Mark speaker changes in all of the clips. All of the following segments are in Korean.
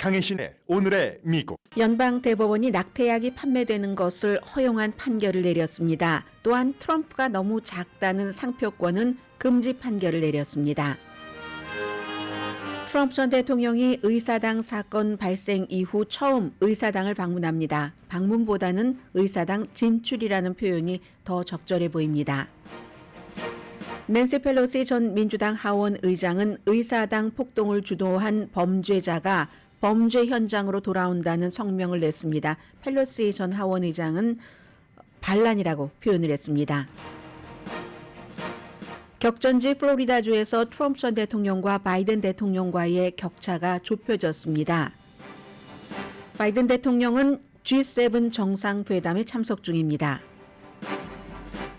Speaker 1: 강혜신의 오늘의 미국.
Speaker 2: 연방대법원이 낙태약이 판매되는 것을 허용한 판결을 내렸습니다. 또한 트럼프가 너무 작다는 상표권은 금지 판결을 내렸습니다. 트럼프 전 대통령이 의사당 사건 발생 이후 처음 의사당을 방문합니다. 방문보다는 의사당 진출이라는 표현이 더 적절해 보입니다. 낸시 펠로시 전 민주당 하원 의장은 의사당 폭동을 주도한 범죄자가 범죄 현장으로 돌아온다는 성명을 냈습니다. 펠로시 전 하원 의장은 반란이라고 표현을 했습니다. 격전지 플로리다주에서 트럼프 전 대통령과 바이든 대통령과의 격차가 좁혀졌습니다. 바이든 대통령은 G7 정상회담에 참석 중입니다.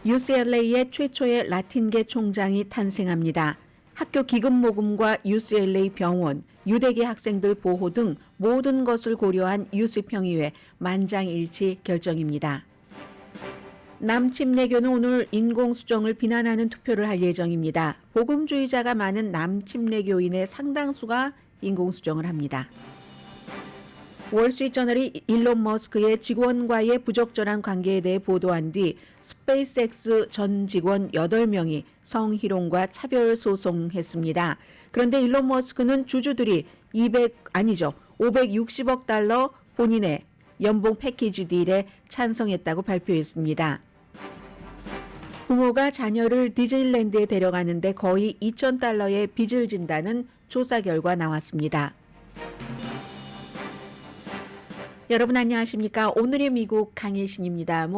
Speaker 2: UCLA의 최초의 라틴계 총장이 탄생합니다. 학교 기금 모금과 UCLA 병원, 유대계 학생들 보호 등 모든 것을 고려한 유시평의회 만장일치 결정입니다. 남침례교는 오늘 인공수정을 비난하는 투표를 할 예정입니다. 복음주의자가 많은 남침례교인의 상당수가 인공수정을 합니다. 월스트리트저널이 일론 머스크의 직원과의 부적절한 관계에 대해 보도한 뒤 스페이스X 전 직원 8명이 성희롱과 차별 소송했습니다. 그런데 일론 머스크는 주주들이 560억 달러 본인의 연봉 패키지 딜에 찬성했다고 발표했습니다. 부모가 자녀를 디즈니랜드에 데려가는데 거의 2,000달러의 빚을 진다는 조사 결과 나왔습니다. 여러분 안녕하십니까? 오늘의 미국 강혜신입니다.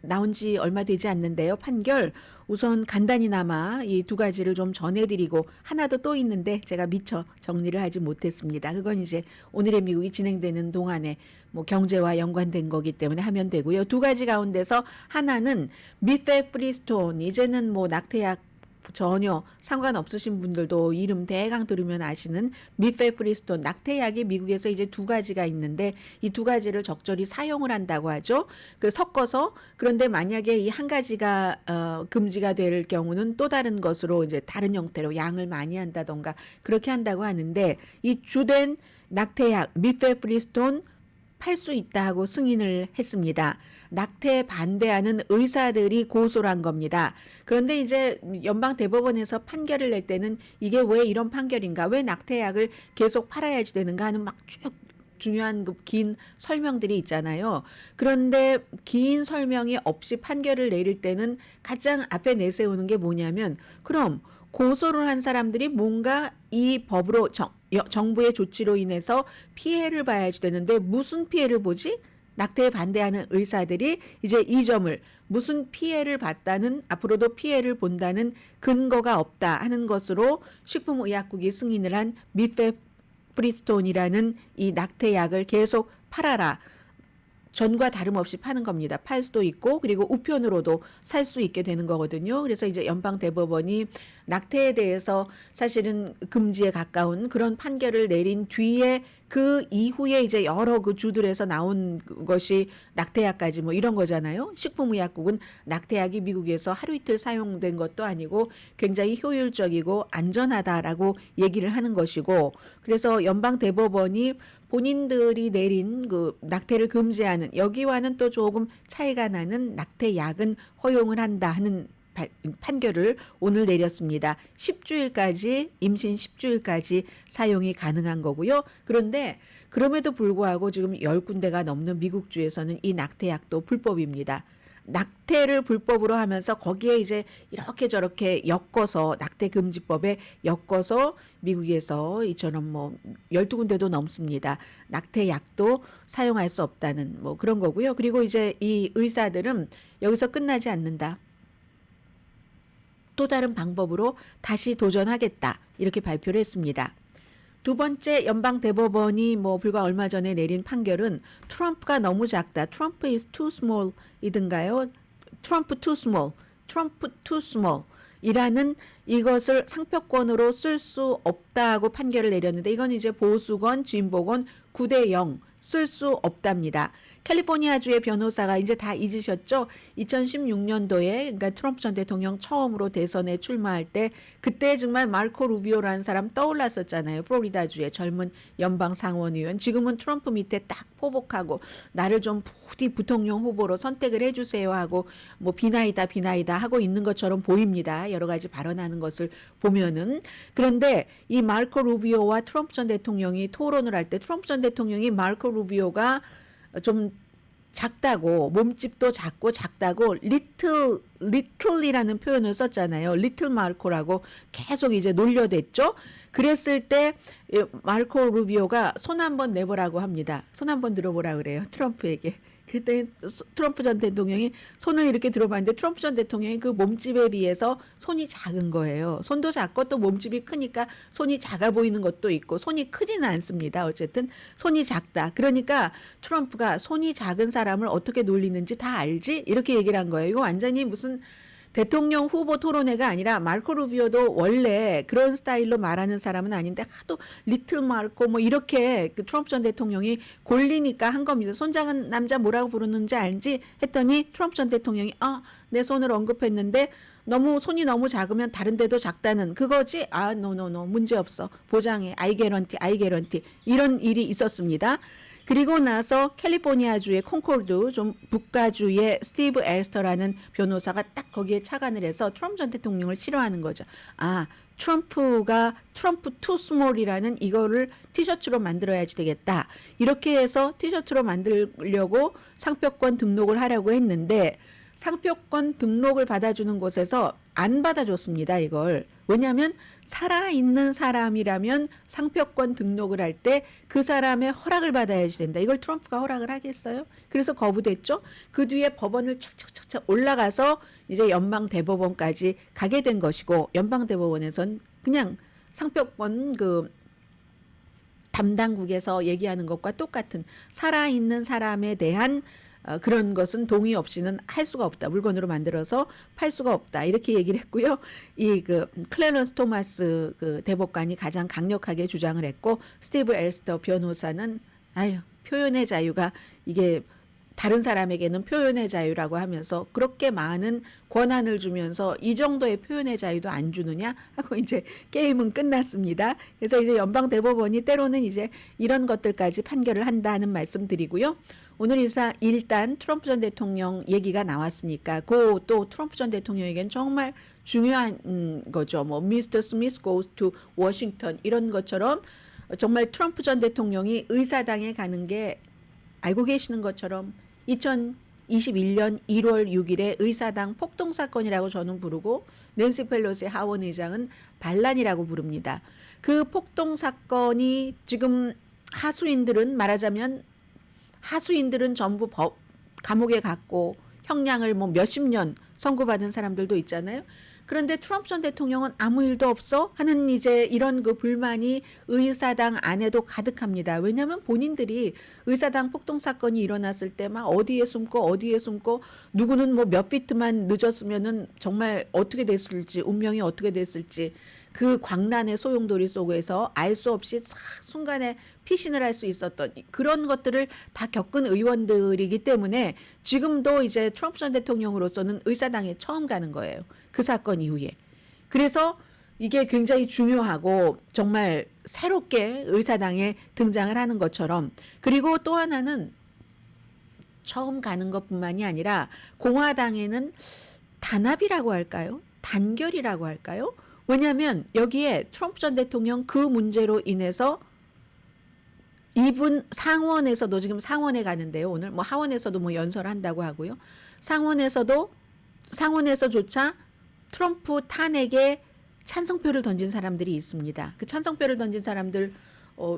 Speaker 2: 나온 지 얼마 되지 않는데요. 판결 우선 간단히나마 이 두 가지를 좀 전해드리고 하나도 또 있는데 제가 미처 정리를 하지 못했습니다. 그건 이제 오늘의 미국이 진행되는 동안에 경제와 연관된 거기 때문에 하면 되고요. 두 가지 가운데서 하나는 미페프리스톤, 이제는 낙태약 전혀 상관없으신 분들도 이름 대강 들으면 아시는 미페프리스톤 낙태약이 미국에서 이제 두 가지가 있는데 이 두 가지를 적절히 사용을 한다고 하죠. 섞어서 그런데 만약에 이 한 가지가 금지가 될 경우는 또 다른 것으로 이제 다른 형태로 양을 많이 한다던가 그렇게 한다고 하는데 이 주된 낙태약 미페프리스톤 팔 수 있다 하고 승인을 했습니다. 낙태 반대하는 의사들이 고소를 한 겁니다. 그런데 이제 연방대법원에서 판결을 낼 때는 이게 왜 이런 판결인가, 왜 낙태약을 계속 팔아야지 되는가 하는 막 쭉 중요한 긴 설명들이 있잖아요. 그런데 긴 설명이 없이 판결을 내릴 때는 가장 앞에 내세우는 게 뭐냐면, 그럼 고소를 한 사람들이 뭔가 이 법으로 정부의 조치로 인해서 피해를 봐야지 되는데 무슨 피해를 보지? 낙태에 반대하는 의사들이 이제 이 점을 무슨 피해를 봤다는, 앞으로도 피해를 본다는 근거가 없다 하는 것으로 식품의약국이 승인을 한 미페프리스톤이라는 이 낙태약을 계속 팔아라. 전과 다름없이 파는 겁니다. 팔 수도 있고 그리고 우편으로도 살 수 있게 되는 거거든요. 그래서 이제 연방대법원이 낙태에 대해서 사실은 금지에 가까운 그런 판결을 내린 뒤에 그 이후에 이제 여러 그 주들에서 나온 것이 낙태약까지 이런 거잖아요. 식품의약국은 낙태약이 미국에서 하루 이틀 사용된 것도 아니고 굉장히 효율적이고 안전하다라고 얘기를 하는 것이고, 그래서 연방대법원이 본인들이 내린 그 낙태를 금지하는 여기와는 또 조금 차이가 나는 낙태약은 허용을 한다 하는 판결을 오늘 내렸습니다. 10주일까지, 임신 10주일까지 사용이 가능한 거고요. 그런데 그럼에도 불구하고 지금 10군데가 넘는 미국주에서는 이 낙태약도 불법입니다. 낙태를 불법으로 하면서 거기에 이제 이렇게 저렇게 엮어서 낙태금지법에 엮어서 미국에서 이처럼 12군데도 넘습니다. 낙태약도 사용할 수 없다는 그런 거고요. 그리고 이제 이 의사들은 여기서 끝나지 않는다. 또 다른 방법으로 다시 도전하겠다. 이렇게 발표를 했습니다. 두 번째 연방대법원이 불과 얼마 전에 내린 판결은 트럼프가 너무 작다. 트럼프 is too small 이든가요? 트럼프 too small. 트럼프 too small. 이라는 이것을 상표권으로 쓸 수 없다고 판결을 내렸는데 이건 이제 보수건 진보건 9대0 쓸 수 없답니다. 캘리포니아주의 변호사가 이제 다 잊으셨죠? 2016년도에 그러니까 트럼프 전 대통령 처음으로 대선에 출마할 때 그때 정말 마르코 루비오라는 사람 떠올랐었잖아요. 플로리다주의 젊은 연방 상원의원. 지금은 트럼프 밑에 딱 포복하고 나를 좀 부디 부통령 후보로 선택을 해주세요 하고 뭐 비나이다 하고 있는 것처럼 보입니다. 여러 가지 발언하는 것을 보면은. 그런데 이 마르코 루비오와 트럼프 전 대통령이 토론을 할 때 트럼프 전 대통령이 마르코 루비오가 좀 작다고 몸집도 작다고 little이라는 표현을 썼잖아요. little 마르코라고 계속 이제 놀려댔죠. 그랬을 때 마르코 루비오가 손 한번 내보라고 합니다. 손 한번 들어보라 그래요. 트럼프에게. 그때 트럼프 전 대통령이 손을 이렇게 들어봤는데 트럼프 전 대통령이 그 몸집에 비해서 손이 작은 거예요. 손도 작고 또 몸집이 크니까 손이 작아 보이는 것도 있고 손이 크지는 않습니다. 어쨌든 손이 작다. 그러니까 트럼프가 손이 작은 사람을 어떻게 놀리는지 다 알지? 이렇게 얘기를 한 거예요. 이거 완전히 무슨 대통령 후보 토론회가 아니라 마르코 루비오도 원래 그런 스타일로 말하는 사람은 아닌데 하도 리틀 마르코 뭐 이렇게 그 트럼프 전 대통령이 골리니까 한 겁니다. 손 작은 남자 뭐라고 부르는지 알지? 했더니 트럼프 전 대통령이 내 손을 언급했는데 손이 너무 작으면 다른 데도 작다는 그거지? 노 문제 없어. 보장해. I guarantee. 이런 일이 있었습니다. 그리고 나서 캘리포니아주의 콘코르드 좀 북가주의 스티브 엘스터라는 변호사가 딱 거기에 착안을 해서 트럼프 전 대통령을 싫어하는 거죠. 트럼프가 트럼프 투 스몰이라는 이거를 티셔츠로 만들어야지 되겠다. 이렇게 해서 티셔츠로 만들려고 상표권 등록을 하려고 했는데 상표권 등록을 받아주는 곳에서 안 받아줬습니다. 이걸. 왜냐하면 살아있는 사람이라면 상표권 등록을 할 때 그 사람의 허락을 받아야지 된다. 이걸 트럼프가 허락을 하겠어요? 그래서 거부됐죠. 그 뒤에 법원을 착착착착 올라가서 이제 연방대법원까지 가게 된 것이고 연방대법원에선 그냥 상표권 그 담당국에서 얘기하는 것과 똑같은 살아있는 사람에 대한 그런 것은 동의 없이는 할 수가 없다. 물건으로 만들어서 팔 수가 없다. 이렇게 얘기를 했고요. 클래런스 토마스 그 대법관이 가장 강력하게 주장을 했고 스티브 엘스터 변호사는 표현의 자유가 이게 다른 사람에게는 표현의 자유라고 하면서 그렇게 많은 권한을 주면서 이 정도의 표현의 자유도 안 주느냐 하고 이제 게임은 끝났습니다. 그래서 이제 연방 대법원이 때로는 이제 이런 것들까지 판결을 한다는 말씀 드리고요. 오늘 일단 트럼프 전 대통령 얘기가 나왔으니까 또 트럼프 전 대통령에겐 정말 중요한 거죠. 뭐 미스터 스미스 goes to 워싱턴 이런 것처럼 정말 트럼프 전 대통령이 의사당에 가는 게 알고 계시는 것처럼 2021년 1월 6일에 의사당 폭동 사건이라고 저는 부르고 낸시 펠로시 하원 의장은 반란이라고 부릅니다. 그 폭동 사건이 지금 말하자면 하수인들은 전부 감옥에 갔고 형량을 뭐 몇십 년 선고받은 사람들도 있잖아요. 그런데 트럼프 전 대통령은 아무 일도 없어 하는 이제 이런 그 불만이 의사당 안에도 가득합니다. 왜냐하면 본인들이 의사당 폭동 사건이 일어났을 때 막 어디에 숨고 누구는 뭐 몇 비트만 늦었으면은 정말 어떻게 됐을지 운명이 어떻게 됐을지 그 광란의 소용돌이 속에서 알 수 없이 순간에 피신을 할 수 있었던 그런 것들을 다 겪은 의원들이기 때문에 지금도 이제 트럼프 전 대통령으로서는 의사당에 처음 가는 거예요. 그 사건 이후에. 그래서 이게 굉장히 중요하고 정말 새롭게 의사당에 등장을 하는 것처럼 그리고 또 하나는 처음 가는 것뿐만이 아니라 공화당에는 단합이라고 할까요? 단결이라고 할까요? 왜냐하면 여기에 트럼프 전 대통령 그 문제로 인해서 이분 상원에서도 지금 상원에 가는데요. 오늘 뭐 하원에서도 뭐 연설한다고 하고요. 상원에서조차 트럼프 탄핵에 찬성표를 던진 사람들이 있습니다. 그 찬성표를 던진 사람들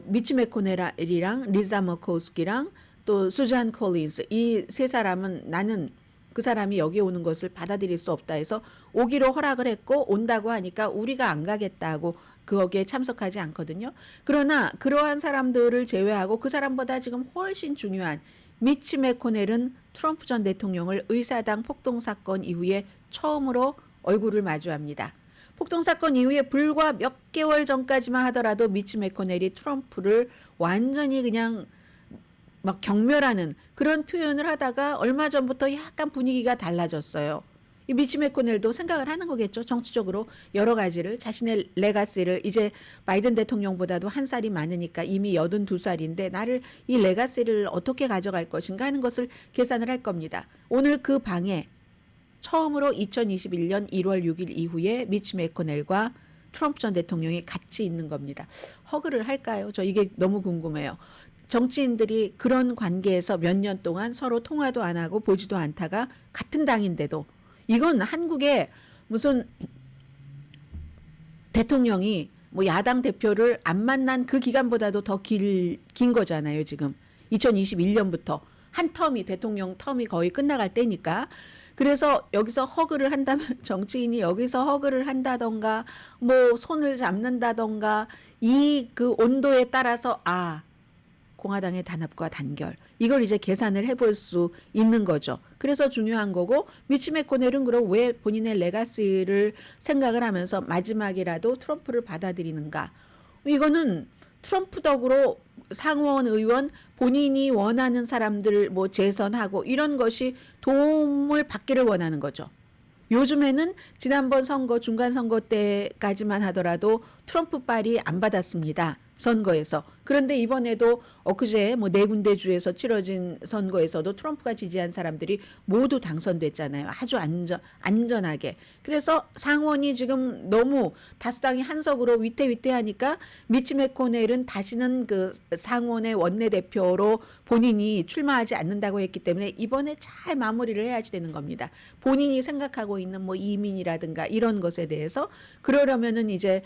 Speaker 2: 미치 메코넬이랑 리자 머코스키랑 또 수잔 콜린스 이 세 사람은 나는 그 사람이 여기 오는 것을 받아들일 수 없다 해서 오기로 허락을 했고 온다고 하니까 우리가 안 가겠다고 거기에 참석하지 않거든요. 그러나 그러한 사람들을 제외하고 그 사람보다 지금 훨씬 중요한 미치 메코넬은 트럼프 전 대통령을 의사당 폭동 사건 이후에 처음으로 얼굴을 마주합니다. 폭동 사건 이후에 불과 몇 개월 전까지만 하더라도 미치 메코넬이 트럼프를 완전히 그냥 막 경멸하는 그런 표현을 하다가 얼마 전부터 약간 분위기가 달라졌어요. 이 미치 매코넬도 생각을 하는 거겠죠. 정치적으로 여러 가지를 자신의 레가시를 이제 바이든 대통령보다도 한 살이 많으니까 이미 82살인데 나를 이 레가시를 어떻게 가져갈 것인가 하는 것을 계산을 할 겁니다. 오늘 그 방에 처음으로 2021년 1월 6일 이후에 미치 매코넬과 트럼프 전 대통령이 같이 있는 겁니다. 허그를 할까요? 저 이게 너무 궁금해요. 정치인들이 그런 관계에서 몇 년 동안 서로 통화도 안 하고 보지도 않다가 같은 당인데도 이건 한국의 무슨 대통령이 뭐 야당 대표를 안 만난 그 기간보다도 더 긴 거잖아요, 지금. 2021년부터 한 텀이 대통령 텀이 거의 끝나갈 때니까. 그래서 여기서 허그를 한다면 정치인이 여기서 허그를 한다던가 뭐 손을 잡는다던가 이 그 온도에 따라서 공화당의 단합과 단결 이걸 이제 계산을 해볼 수 있는 거죠. 그래서 중요한 거고 미치 매코넬은 그럼 왜 본인의 레가시를 생각을 하면서 마지막이라도 트럼프를 받아들이는가. 이거는 트럼프 덕으로 상원 의원 본인이 원하는 사람들 뭐 재선하고 이런 것이 도움을 받기를 원하는 거죠. 요즘에는 지난번 선거 중간 선거 때까지만 하더라도 트럼프 빨이 안 받았습니다. 선거에서. 그런데 이번에도 엊그제 뭐 네 군데 주에서 치러진 선거에서도 트럼프가 지지한 사람들이 모두 당선됐잖아요. 아주 안전하게. 그래서 상원이 지금 너무 다수당이 한석으로 위태위태하니까 미치 매코넬은 다시는 그 상원의 원내대표로 본인이 출마하지 않는다고 했기 때문에 이번에 잘 마무리를 해야지 되는 겁니다. 본인이 생각하고 있는 뭐 이민이라든가 이런 것에 대해서 그러려면은 이제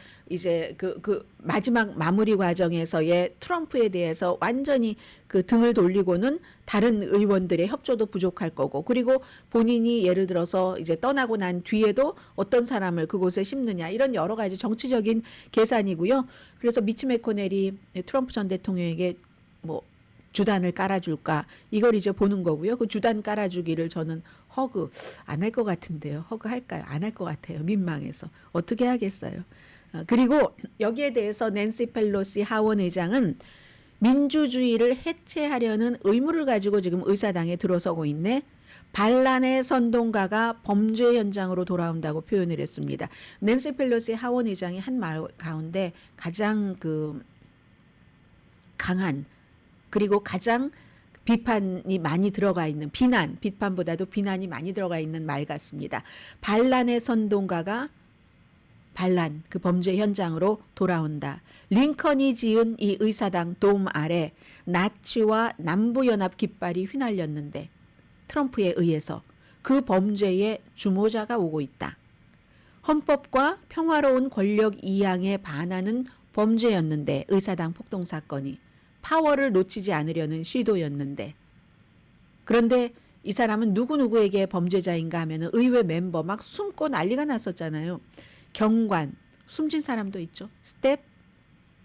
Speaker 2: 그 마지막 마무리 과정에서의 트럼프에 대해서 완전히 그 등을 돌리고는 다른 의원들의 협조도 부족할 거고 그리고 본인이 예를 들어서 이제 떠나고 난 뒤에도 어떤 사람을 그곳에 심느냐 이런 여러 가지 정치적인 계산이고요. 그래서 미치 매코넬이 트럼프 전 대통령에게 뭐 주단을 깔아줄까 이걸 이제 보는 거고요. 그 주단 깔아주기를 저는 허그 안 할 것 같은데요. 허그 할까요? 안 할 것 같아요. 민망해서 어떻게 하겠어요. 그리고 여기에 대해서 낸시 펠로시 하원 의장은 민주주의를 해체하려는 의무를 가지고 지금 의사당에 들어서고 있네. 반란의 선동가가 범죄 현장으로 돌아온다고 표현을 했습니다. 낸시 펠로시 하원 의장이 한 말 가운데 가장 그 강한 그리고 가장 비판이 많이 들어가 있는 비판보다도 비난이 많이 들어가 있는 말 같습니다. 반란의 선동가가 반란 그 범죄 현장으로 돌아온다. 링컨이 지은 이 의사당 돔 아래 나치와 남부연합 깃발이 휘날렸는데 트럼프에 의해서 그 범죄의 주모자가 오고 있다. 헌법과 평화로운 권력 이양에 반하는 범죄였는데 의사당 폭동 사건이 파워를 놓치지 않으려는 시도였는데 그런데 이 사람은 누구누구에게 범죄자인가 하면 의회 멤버 막 숨고 난리가 났었잖아요. 경관, 숨진 사람도 있죠. 스텝,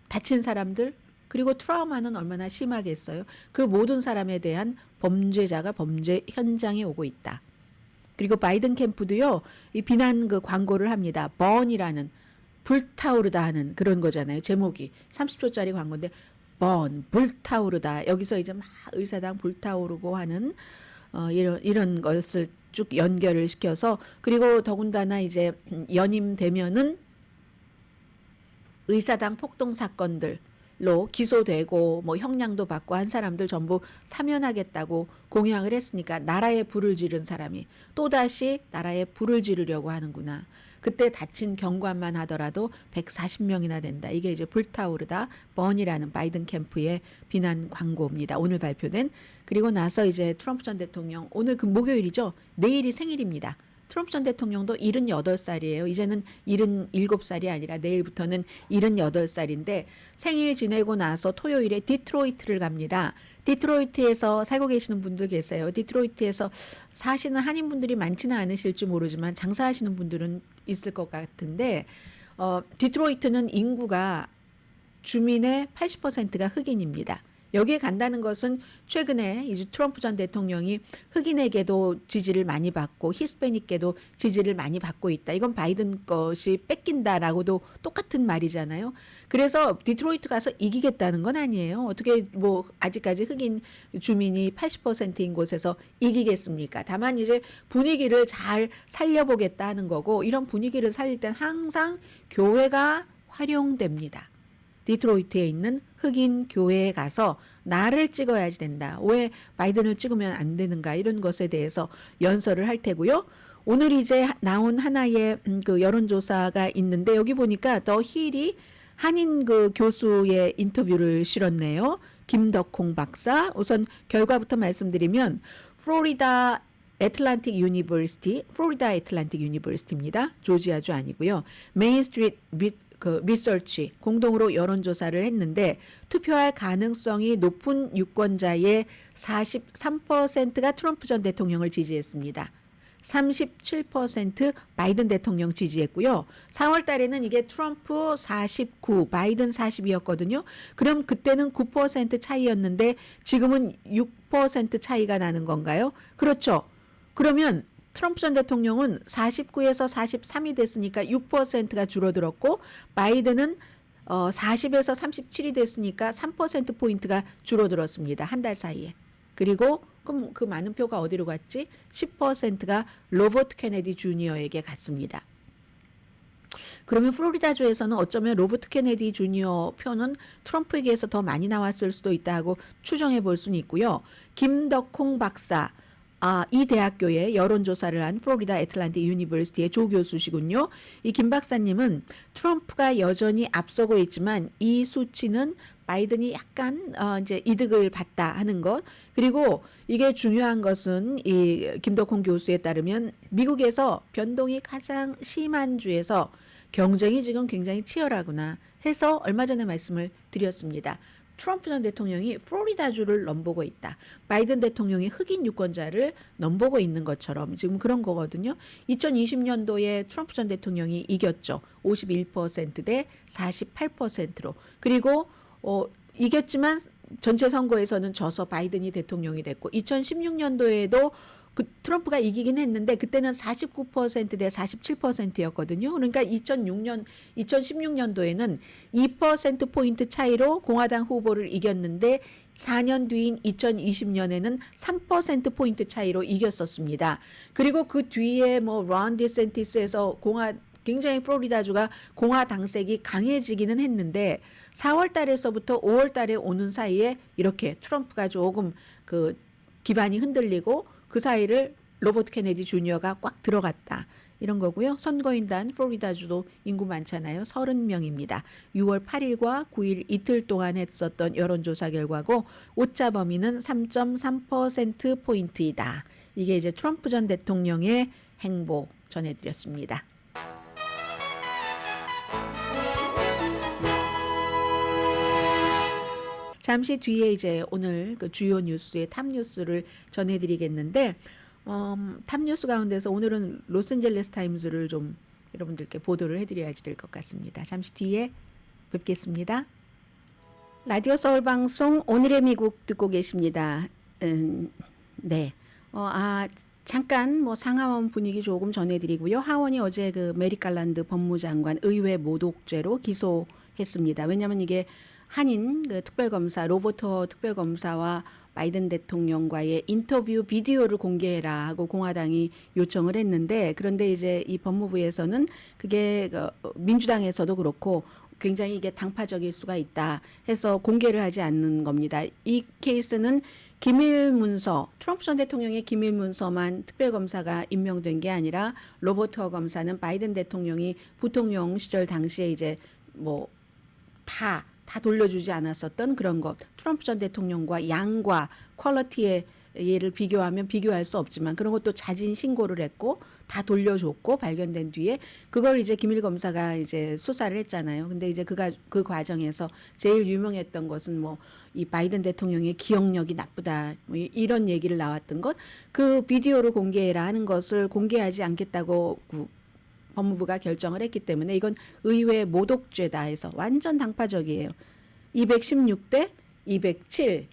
Speaker 2: 다친 사람들, 그리고 트라우마는 얼마나 심하겠어요. 그 모든 사람에 대한 범죄자가 범죄 현장에 오고 있다. 그리고 바이든 캠프도요. 이 비난 그 광고를 합니다. 번이라는 불타오르다 하는 그런 거잖아요. 제목이 30초짜리 광고인데 불타오르다. 여기서 이제 막 의사당 불타오르고 하는 이런 것을 쭉 연결을 시켜서 그리고 더군다나 이제 연임되면은 의사당 폭동 사건들로 기소되고 뭐 형량도 받고 한 사람들 전부 사면하겠다고 공약을 했으니까 나라에 불을 지른 사람이 또다시 나라에 불을 지르려고 하는구나. 그때 다친 경관만 하더라도 140명이나 된다. 이게 이제 불타오르다 번이라는 바이든 캠프의 비난 광고입니다. 오늘 발표된. 그리고 나서 이제 트럼프 전 대통령 오늘 그 목요일이죠. 내일이 생일입니다. 트럼프 전 대통령도 78살이에요. 이제는 77살이 아니라 내일부터는 78살인데 생일 지내고 나서 토요일에 디트로이트를 갑니다. 디트로이트에서 살고 계시는 분들 계세요. 디트로이트에서 사시는 한인분들이 많지는 않으실지 모르지만 장사하시는 분들은 있을 것 같은데 디트로이트는 인구가 주민의 80%가 흑인입니다. 여기에 간다는 것은 최근에 이제 트럼프 전 대통령이 흑인에게도 지지를 많이 받고 히스패닉계도 지지를 많이 받고 있다. 이건 바이든 것이 뺏긴다라고도 똑같은 말이잖아요. 그래서 디트로이트 가서 이기겠다는 건 아니에요. 어떻게 뭐 아직까지 흑인 주민이 80%인 곳에서 이기겠습니까? 다만 이제 분위기를 잘 살려보겠다는 거고, 이런 분위기를 살릴 땐 항상 교회가 활용됩니다. 디트로이트에 있는 흑인 교회에 가서 나를 찍어야지 된다. 왜 바이든을 찍으면 안 되는가, 이런 것에 대해서 연설을 할 테고요. 오늘 이제 나온 하나의 그 여론조사가 있는데, 여기 보니까 더 힐이 한인 그 교수의 인터뷰를 실었네요. 김덕홍 박사. 우선 결과부터 말씀드리면 플로리다 애틀랜틱 유니버시티입니다. 조지아주 아니고요. 메인 스트리트 리서치 공동으로 여론조사를 했는데, 투표할 가능성이 높은 유권자의 43%가 트럼프 전 대통령을 지지했습니다. 37% 바이든 대통령 지지했고요. 4월 달에는 이게 트럼프 49, 바이든 40이었거든요. 그럼 그때는 9% 차이였는데 지금은 6% 차이가 나는 건가요? 그렇죠. 그러면 트럼프 전 대통령은 49에서 43이 됐으니까 6%가 줄어들었고, 바이든은 40에서 37이 됐으니까 3%포인트가 줄어들었습니다. 한 달 사이에. 그리고 그럼 그 많은 표가 어디로 갔지? 10%가 로버트 케네디 주니어에게 갔습니다. 그러면 플로리다주에서는 어쩌면 로버트 케네디 주니어 표는 트럼프에게서 더 많이 나왔을 수도 있다고 추정해 볼 수는 있고요. 김덕홍 박사, 이 대학교에 여론조사를 한 플로리다 애틀랜틱 유니버시티의 조 교수시군요. 이 김 박사님은 트럼프가 여전히 앞서고 있지만 이 수치는 바이든이 약간 이제 이득을 봤다 하는 것. 그리고 이게 중요한 것은 이 김덕홍 교수에 따르면 미국에서 변동이 가장 심한 주에서 경쟁이 지금 굉장히 치열하구나 해서 얼마 전에 말씀을 드렸습니다. 트럼프 전 대통령이 플로리다주를 넘보고 있다. 바이든 대통령이 흑인 유권자를 넘보고 있는 것처럼 지금 그런 거거든요. 2020년도에 트럼프 전 대통령이 이겼죠. 51%대 48%로. 그리고 이겼지만 전체 선거에서는 져서 바이든이 대통령이 됐고, 2016년도에도 그 트럼프가 이기긴 했는데 그때는 49%대 47%였거든요. 그러니까 2016년도에는 2%포인트 차이로 공화당 후보를 이겼는데 4년 뒤인 2020년에는 3%포인트 차이로 이겼었습니다. 그리고 그 뒤에 뭐 론 디센티스에서 굉장히 플로리다주가 공화당색이 강해지기는 했는데 4월 달에서부터 5월 달에 오는 사이에 이렇게 트럼프가 조금 그 기반이 흔들리고 그 사이를 로버트 케네디 주니어가 꽉 들어갔다. 이런 거고요. 선거인단 플로리다주도 인구 많잖아요. 30명입니다. 6월 8일과 9일 이틀 동안 했었던 여론조사 결과고, 오차 범위는 3.3%포인트이다. 이게 이제 트럼프 전 대통령의 행보 전해드렸습니다. 잠시 뒤에 이제 오늘 그 주요 뉴스의 탑 뉴스를 전해드리겠는데, 탑 뉴스 가운데서 오늘은 로스앤젤레스 타임즈를 좀 여러분들께 보도를 해드려야지 될 것 같습니다. 잠시 뒤에 뵙겠습니다. 라디오 서울 방송 오늘의 미국 듣고 계십니다. 네. 잠깐 뭐 상하원 분위기 조금 전해드리고요. 하원이 어제 그 메릭 갈란드 법무장관 의회 모독죄로 기소했습니다. 왜냐하면 이게 한인 그 특별검사 로버트 특별검사와 바이든 대통령과의 인터뷰 비디오를 공개해라 하고 공화당이 요청을 했는데, 그런데 이제 이 법무부에서는 그게 민주당에서도 그렇고 굉장히 이게 당파적일 수가 있다 해서 공개를 하지 않는 겁니다. 이 케이스는 기밀 문서, 트럼프 전 대통령의 기밀 문서만 특별검사가 임명된 게 아니라 로버트 검사는 바이든 대통령이 부통령 시절 당시에 이제 뭐 다 돌려주지 않았었던 그런 것. 트럼프 전 대통령과 양과 퀄리티의 얘를 비교하면 비교할 수 없지만 그런 것도 자진 신고를 했고 다 돌려줬고 발견된 뒤에 그걸 이제 기밀 검사가 이제 수사를 했잖아요. 근데 이제 그 과정에서 제일 유명했던 것은 뭐 이 바이든 대통령의 기억력이 나쁘다 뭐 이런 얘기를 나왔던 것, 그 비디오를 공개해라 하는 것을 공개하지 않겠다고 법무부가 결정을 했기 때문에 이건 의회 모독죄다 해서 완전 당파적이에요. 216대 207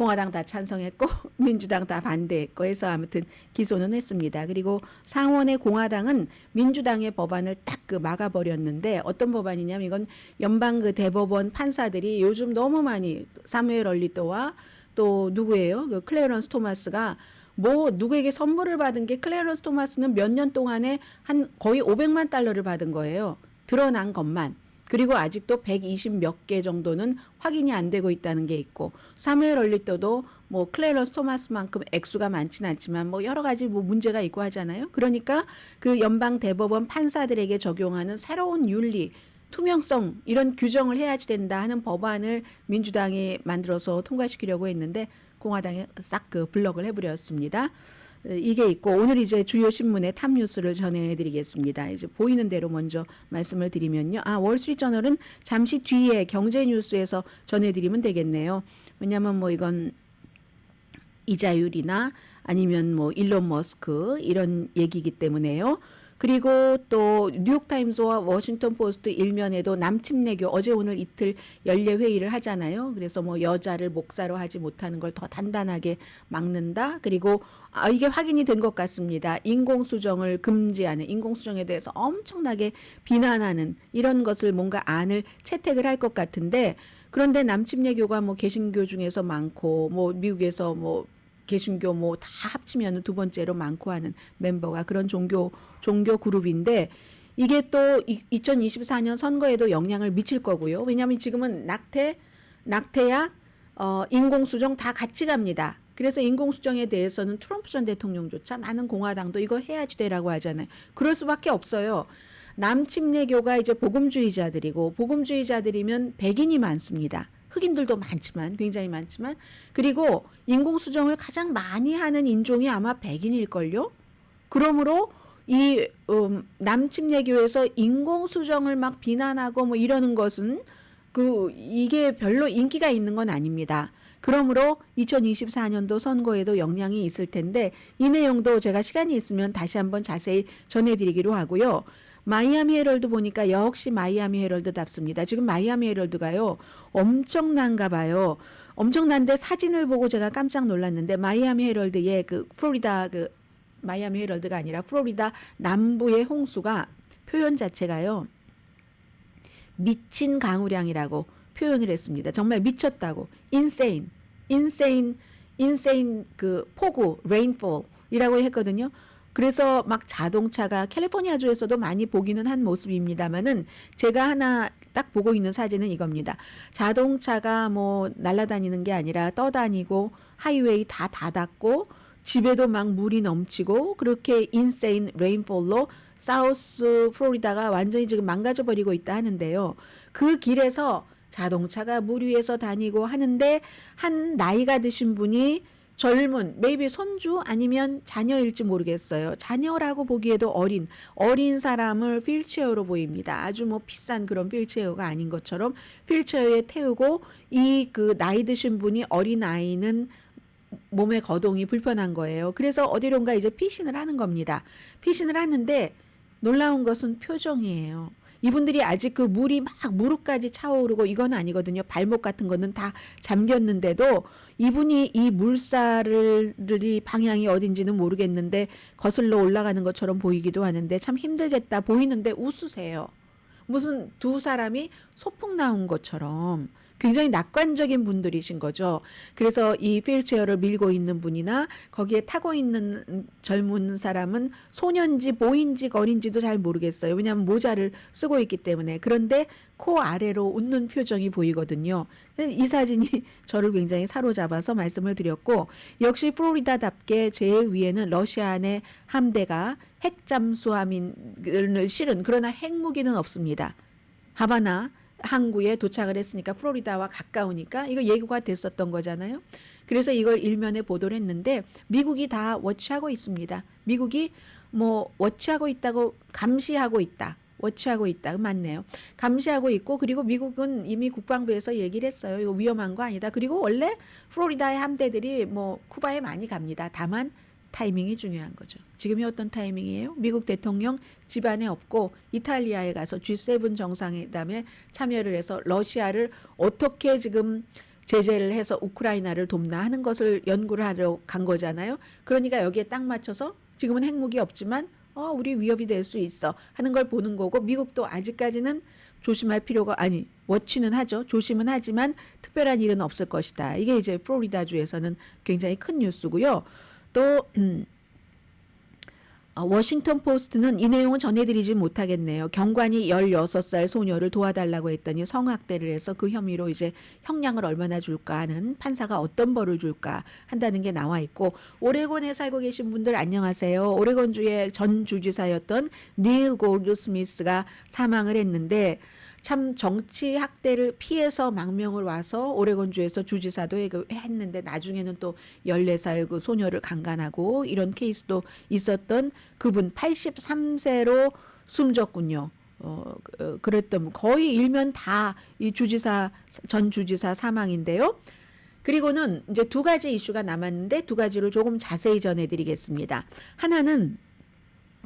Speaker 2: 공화당 다 찬성했고 민주당 다 반대했고 해서 아무튼 기소는 했습니다. 그리고 상원의 공화당은 민주당의 법안을 딱 그 막아버렸는데 어떤 법안이냐면 이건 연방 그 대법원 판사들이 요즘 너무 많이 사무엘 얼리토와 또 누구예요? 그 클레런스 토마스가 뭐 누구에게 선물을 받은 게 클레런스 토마스는 몇 년 동안에 한 거의 500만 달러를 받은 거예요. 드러난 것만. 그리고 아직도 120 몇 개 정도는 확인이 안 되고 있다는 게 있고 사무엘 얼리토도 뭐 클레런스 토마스만큼 액수가 많지는 않지만 뭐 여러 가지 뭐 문제가 있고 하잖아요. 그러니까 그 연방 대법원 판사들에게 적용하는 새로운 윤리 투명성 이런 규정을 해야지 된다 하는 법안을 민주당이 만들어서 통과시키려고 했는데 공화당이 싹 그 블럭을 해버렸습니다. 이게 있고 오늘 이제 주요 신문의 탑 뉴스를 전해드리겠습니다. 이제 보이는 대로 먼저 말씀을 드리면요. 월스트리트저널은 잠시 뒤에 경제 뉴스에서 전해드리면 되겠네요. 왜냐하면 뭐 이건 이자율이나 아니면 뭐 일론 머스크 이런 얘기이기 때문에요. 그리고 또 뉴욕타임스와 워싱턴 포스트 일면에도 남침내교 어제 오늘 이틀 연례 회의를 하잖아요. 그래서 뭐 여자를 목사로 하지 못하는 걸 더 단단하게 막는다. 그리고 이게 확인이 된 것 같습니다. 인공수정을 금지하는 인공수정에 대해서 엄청나게 비난하는 이런 것을 뭔가 안을 채택을 할 것 같은데 그런데 남침내교가 뭐 개신교 중에서 많고 뭐 미국에서 뭐 개신교 뭐 다 합치면 두 번째로 많고 하는 멤버가 그런 종교 그룹인데 이게 또 2024년 선거에도 영향을 미칠 거고요. 왜냐하면 지금은 낙태약, 인공수정 다 같이 갑니다. 그래서 인공수정에 대해서는 트럼프 전 대통령조차 많은 공화당도 이거 해야지 되라고 하잖아요. 그럴 수밖에 없어요. 남침내교가 이제 복음주의자들이고 복음주의자들이면 백인이 많습니다. 흑인들도 많지만 굉장히 많지만 그리고 인공수정을 가장 많이 하는 인종이 아마 백인일걸요. 그러므로 이 남침내교에서 인공수정을 막 비난하고 뭐 이러는 것은 이게 별로 인기가 있는 건 아닙니다. 그러므로 2024년도 선거에도 영향이 있을 텐데 이 내용도 제가 시간이 있으면 다시 한번 자세히 전해드리기로 하고요. 마이애미 헤럴드 보니까 역시 마이애미 헤럴드답습니다. 지금 마이애미 헤럴드가요 엄청난가 봐요. 엄청난데 사진을 보고 제가 깜짝 놀랐는데 마이애미 헤럴드의 그 플로리다 마이애미 헤럴드가 아니라 플로리다 남부의 홍수가 표현 자체가요 미친 강우량이라고 표현을 했습니다. 정말 미쳤다고 insane 그 폭우 rainfall이라고 했거든요. 그래서 막 자동차가 캘리포니아주에서도 많이 보기는 한 모습입니다만은 제가 하나 딱 보고 있는 사진은 이겁니다. 자동차가 뭐 날아다니는 게 아니라 떠다니고 하이웨이 다 닫았고 집에도 막 물이 넘치고 그렇게 인세인 레인폴로 사우스 플로리다가 완전히 지금 망가져 버리고 있다 하는데요. 그 길에서 자동차가 물 위에서 다니고 하는데 한 나이가 드신 분이 젊은 maybe 손주 아니면 자녀일지 모르겠어요. 자녀라고 보기에도 어린 사람을 휠체어로 보입니다. 아주 뭐 비싼 그런 휠체어가 아닌 것처럼 휠체어에 태우고 이 그 나이 드신 분이 어린 아이는 몸의 거동이 불편한 거예요. 그래서 어디론가 이제 피신을 하는 겁니다. 피신을 하는데 놀라운 것은 표정이에요. 이분들이 아직 그 물이 막 무릎까지 차오르고 이건 아니거든요. 발목 같은 거는 다 잠겼는데도 이분이 이 물살이 방향이 어딘지는 모르겠는데 거슬러 올라가는 것처럼 보이기도 하는데 참 힘들겠다 보이는데 웃으세요. 무슨 두 사람이 소풍 나온 것처럼 굉장히 낙관적인 분들이신 거죠. 그래서 이 휠체어를 밀고 있는 분이나 거기에 타고 있는 젊은 사람은 소년지 보인지 어린지도 잘 모르겠어요. 왜냐하면 모자를 쓰고 있기 때문에. 그런데 코 아래로 웃는 표정이 보이거든요. 이 사진이 저를 굉장히 사로잡아서 말씀을 드렸고 역시 플로리다답게 제일 위에는 러시아의 함대가 핵잠수함을 실은 그러나 핵무기는 없습니다. 하바나 항구에 도착을 했으니까 플로리다와 가까우니까 이거 예고가 됐었던 거잖아요. 그래서 이걸 일면에 보도를 했는데 미국이 다 워치하고 있습니다. 미국이 뭐 워치하고 있다고 감시하고 있다. 워치하고 있다. 맞네요. 감시하고 있고 그리고 미국은 이미 국방부에서 얘기를 했어요. 이거 위험한 거 아니다. 그리고 원래 플로리다의 함대들이 뭐 쿠바에 많이 갑니다. 다만 타이밍이 중요한 거죠. 지금이 어떤 타이밍이에요? 미국 대통령 집안에 없고 이탈리아에 가서 G7 정상회담에 참여를 해서 러시아를 어떻게 지금 제재를 해서 우크라이나를 돕나 하는 것을 연구를 하러 간 거잖아요. 그러니까 여기에 딱 맞춰서 지금은 핵무기 없지만 우리 위협이 될 수 있어 하는 걸 보는 거고, 미국도 아직까지는 조심할 필요가, 아니 워치는 하죠. 조심은 하지만 특별한 일은 없을 것이다. 이게 이제 플로리다주에서는 굉장히 큰 뉴스고요. 또 워싱턴 포스트는 이 내용은 전해드리지 못하겠네요. 경관이 16살 소녀를 도와달라고 했더니 성학대를 해서 그 혐의로 이제 형량을 얼마나 줄까 하는, 판사가 어떤 벌을 줄까 한다는 게 나와 있고, 오레곤에 살고 계신 분들 안녕하세요. 오레곤주의 전 주지사였던 닐 골드스미스가 사망을 했는데, 참 정치 학대를 피해서 망명을 와서 오레곤주에서 주지사도 했는데 나중에는 또 14살 그 소녀를 강간하고 이런 케이스도 있었던 그분 83세로 숨졌군요. 그랬던 거의 일면 다 이 주지사, 전 주지사 사망인데요. 그리고는 이제 두 가지 이슈가 남았는데 두 가지를 조금 자세히 전해드리겠습니다. 하나는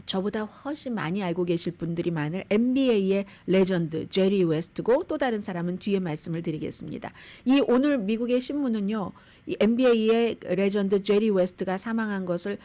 Speaker 2: 저보다 훨씬 많이 알고 계실 분들이 많을 NBA의 레전드 제리 웨스트고, 또 다른 사람은 뒤에 말씀을 드리겠습니다. 이 오늘 미국의 신문은요, 이 NBA의 레전드 제리 웨스트가 사망한 것을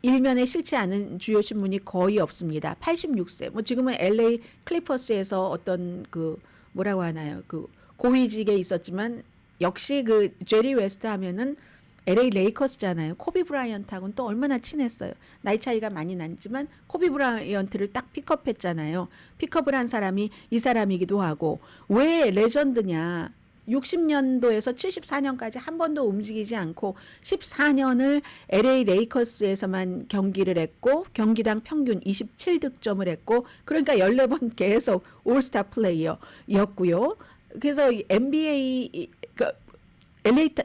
Speaker 2: 일면에 실지 않은 주요 신문이 거의 없습니다. 86세. 뭐 지금은 LA 클리퍼스에서 어떤 그 뭐라고 하나요? 그 고위직에 있었지만 역시 그 제리 웨스트 하면은 LA 레이커스잖아요. 코비 브라이언트하고는 또 얼마나 친했어요. 나이 차이가 많이 났지만 코비 브라이언트를 딱 픽업했잖아요. 픽업을 한 사람이 이 사람이기도 하고, 왜 레전드냐. 60년도에서 74년까지 한 번도 움직이지 않고 14년을 LA 레이커스에서만 경기를 했고, 경기당 평균 27득점을 했고, 그러니까 14번 계속 올스타 플레이어였고요. 그래서 NBA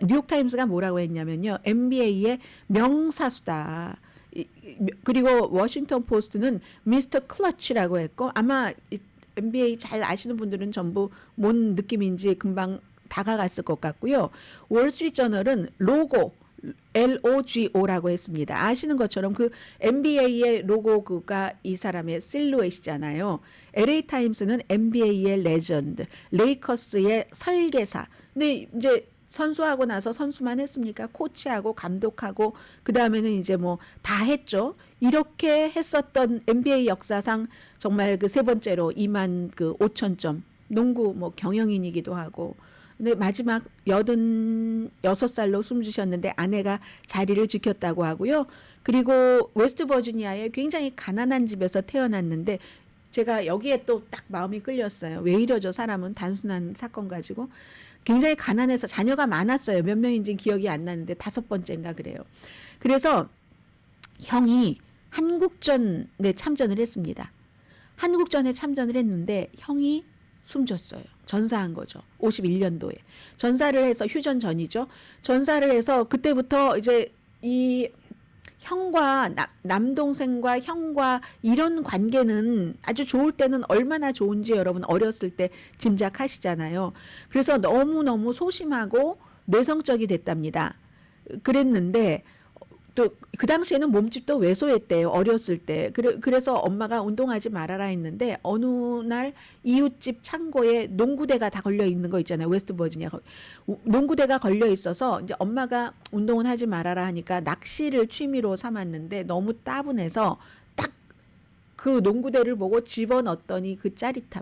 Speaker 2: 뉴욕타임스가 뭐라고 했냐면요, NBA의 명사수다. 그리고 워싱턴 포스트는 미스터 클러치라고 했고, 아마 NBA 잘 아시는 분들은 전부 뭔 느낌인지 금방 다가갔을 것 같고요. 월스트리트저널은 로고 LOGO라고 했습니다. 아시는 것처럼 그 NBA의 로고가 이 사람의 실루엣이잖아요. LA 타임스는 NBA의 레전드, 레이커스의 설계사. 근데 이제 선수하고 나서 선수만 했습니까? 코치하고 감독하고 그 다음에는 이제 뭐 다 했죠. 이렇게 했었던 NBA 역사상 정말 그 세 번째로 2만 그 5천 점, 농구 뭐 경영인이기도 하고. 근데 마지막 86살로 숨지셨는데 아내가 자리를 지켰다고 하고요. 그리고 웨스트 버지니아의 굉장히 가난한 집에서 태어났는데, 제가 여기에 또 딱 마음이 끌렸어요. 왜 이러죠? 사람은 단순한 사건 가지고. 굉장히 가난해서 자녀가 많았어요. 몇 명인지 기억이 안 나는데 5번째인가 그래요. 그래서 형이 한국전에 참전을 했습니다. 한국전에 참전을 했는데 형이 숨졌어요. 전사한 거죠. 51년도에. 전사를 해서, 휴전 전이죠. 전사를 해서 그때부터 이제 이 형과 남동생과 형과 이런 관계는 아주 좋을 때는 얼마나 좋은지 여러분 어렸을 때 짐작하시잖아요. 그래서 너무너무 소심하고 내성적이 됐답니다. 그랬는데 또 그 당시에는 몸집도 왜소했대요. 어렸을 때. 그래서 엄마가 운동하지 말아라 했는데 어느 날 이웃집 창고에 농구대가 다 걸려 있는 거 있잖아요. 웨스트 버지니아. 농구대가 걸려 있어서 이제 엄마가 운동은 하지 말아라 하니까 낚시를 취미로 삼았는데 너무 따분해서 딱 그 농구대를 보고 집어넣었더니 그 짜릿함.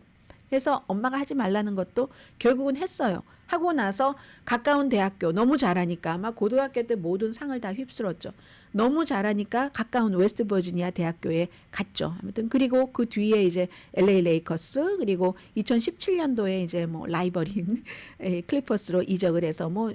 Speaker 2: 해서 엄마가 하지 말라는 것도 결국은 했어요. 하고 나서 가까운 대학교, 너무 잘하니까 아마 고등학교 때 모든 상을 다 휩쓸었죠. 너무 잘하니까 가까운 웨스트 버지니아 대학교에 갔죠. 아무튼 그리고 그 뒤에 이제 LA 레이커스, 그리고 2017년도에 이제 뭐 라이벌인 클리퍼스로 이적을 해서 뭐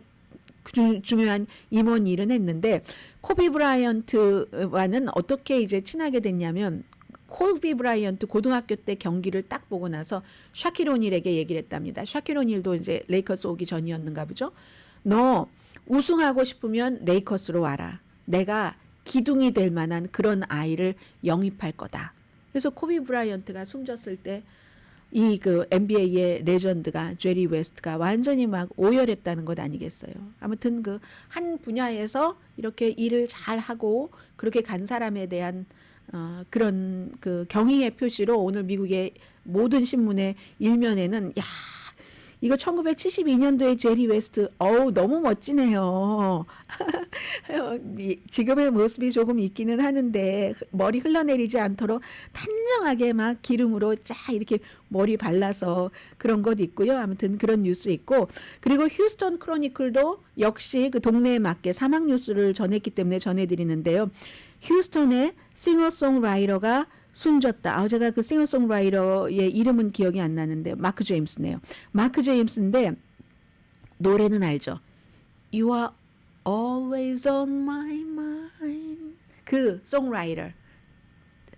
Speaker 2: 중요한 임원 일은 했는데, 코비 브라이언트와는 어떻게 이제 친하게 됐냐면, 코비 브라이언트 고등학교 때 경기를 딱 보고 나서 샤킬 오닐에게 얘기를 했답니다. 샤킬 오닐도 이제 레이커스 오기 전이었는가 보죠. 너 우승하고 싶으면 레이커스로 와라. 내가 기둥이 될 만한 그런 아이를 영입할 거다. 그래서 코비 브라이언트가 숨졌을 때 이 그 NBA의 레전드가 제리 웨스트가 완전히 막 오열했다는 것 아니겠어요. 아무튼 그 한 분야에서 이렇게 일을 잘 하고 그렇게 간 사람에 대한 그런 그 경의의 표시로 오늘 미국의 모든 신문의 일면에는, 야, 이거 1972년도에 제리 웨스트. 어우, 너무 멋지네요. 지금의 모습이 조금 있기는 하는데 머리 흘러내리지 않도록 단정하게 막 기름으로 쫙 이렇게 머리 발라서 그런 것 있고요. 아무튼 그런 뉴스 있고, 그리고 휴스턴 크로니클도 역시 그 동네에 맞게 사망 뉴스를 전했기 때문에 전해드리는데요. 휴스턴의 싱어송라이터가 숨졌다. 제가 그 싱어송라이터의 이름은 기억이 안 나는데 마크 제임스네요. 마크 제임스인데 노래는 알죠. You are always on my mind. 그 송라이터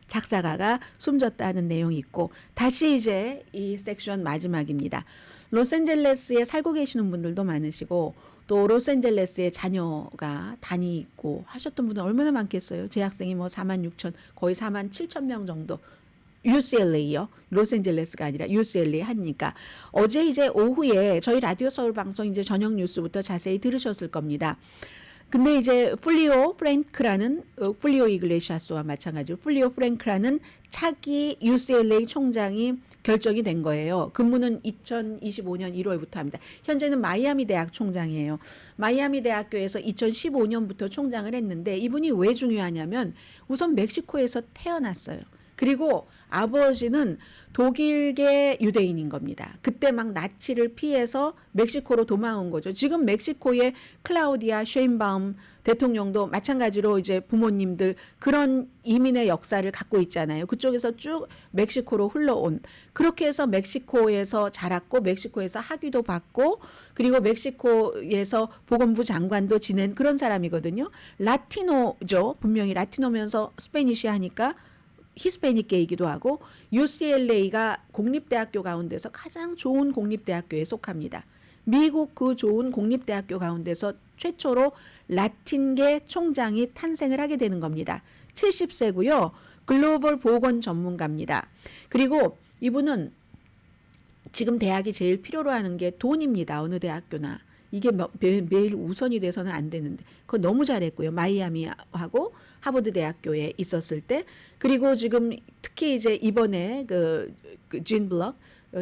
Speaker 2: 작사가가 숨졌다는 내용이 있고, 다시 이제 이 섹션 마지막입니다. 로스앤젤레스에 살고 계시는 분들도 많으시고 또 로스앤젤레스에 자녀가 단위 있고 하셨던 분들 얼마나 많겠어요. 재학생이 뭐 4만 6천 거의 4만 7천 명 정도. UCLA요. 로스앤젤레스가 아니라 UCLA 하니까 어제 이제 오후에 저희 라디오 서울 방송 이제 저녁 뉴스부터 자세히 들으셨을 겁니다. 근데 이제 플리오 프랭크라는 플리오 이글레시아스와 마찬가지로 플리오 프랭크라는 차기 UCLA 총장이 결정이 된 거예요. 근무는 2025년 1월부터 합니다. 현재는 마이애미 대학 총장이에요. 마이애미 대학교에서 2015년부터 총장을 했는데 이분이 왜 중요하냐면 우선 멕시코에서 태어났어요. 그리고 아버지는 독일계 유대인인 겁니다. 그때 막 나치를 피해서 멕시코로 도망온 거죠. 지금 멕시코의 클라우디아 쉐인바움 대통령도 마찬가지로 이제 부모님들 그런 이민의 역사를 갖고 있잖아요. 그쪽에서 쭉 멕시코로 흘러온. 그렇게 해서 멕시코에서 자랐고 멕시코에서 학위도 받고 그리고 멕시코에서 보건부 장관도 지낸 그런 사람이거든요. 라티노죠. 분명히 라티노면서 스페니시 하니까 히스패닉계이기도 하고 UCLA가 공립대학교 가운데서 가장 좋은 공립대학교에 속합니다. 미국 그 좋은 공립대학교 가운데서 최초로 라틴계 총장이 탄생을 하게 되는 겁니다. 70세고요. 글로벌 보건 전문가입니다. 그리고 이분은 지금 대학이 제일 필요로 하는 게 돈입니다. 어느 대학교나. 이게 매일 우선이 돼서는 안 되는데 그거 너무 잘했고요. 마이애미하고 하버드 대학교에 있었을 때, 그리고 지금 특히 이제 이번에 진 블럭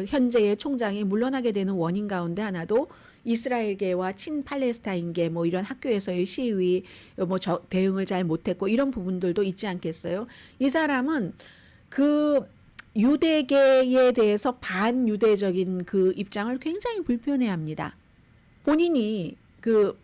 Speaker 2: 현재의 총장이 물러나게 되는 원인 가운데 하나도 이스라엘계와 친팔레스타인계 뭐 이런 학교에서의 시위 뭐 대응을 잘 못했고 이런 부분들도 있지 않겠어요? 이 사람은 그 유대계에 대해서 반유대적인 그 입장을 굉장히 불편해합니다. 본인이 그